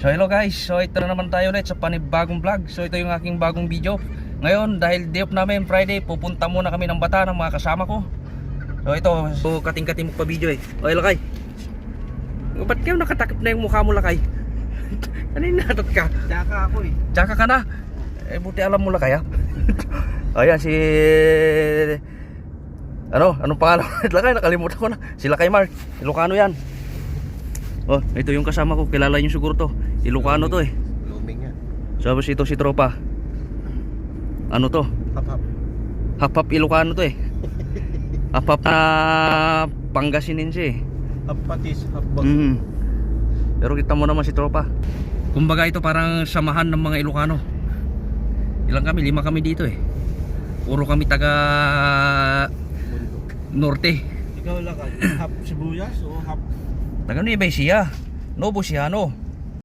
So hello guys, so ito na naman tayo ulit sa panibagong vlog. So ito yung aking bagong video. Ngayon dahil day off namin Friday, pupunta muna kami ng Bata ng mga kasama ko. So ito, so kating-kating mo pa video eh. O Lakay, ba't kayo nakatakip na yung mukha mo Lakay? Kanina natat ka? Tsaka ako eh. Tsaka ka na? Eh buti alam mo Lakay ha? Ayan si... Anong pangalan? Lakay, nakalimutan ko na. Si Lakay Mark, Ilocano yan. Oh, ito yung kasama ko, kilala niyo siguro to. Ilocano to eh. Luming yan. Tapos ito si tropa. Ano to? Hap-hap. Hap-hap Ilocano to eh. Hap-hap na Pangasinense eh. Hap-patis, hap-bag. Pero kita mo naman si tropa. Kumbaga ito parang samahan ng mga Ilocano. Ilang kami? 5 kami dito eh. Puro kami taga Norte. Ikaw lang ka, hap sibuyas o hap... Taga Nueva Ecija, Novo Ecijano.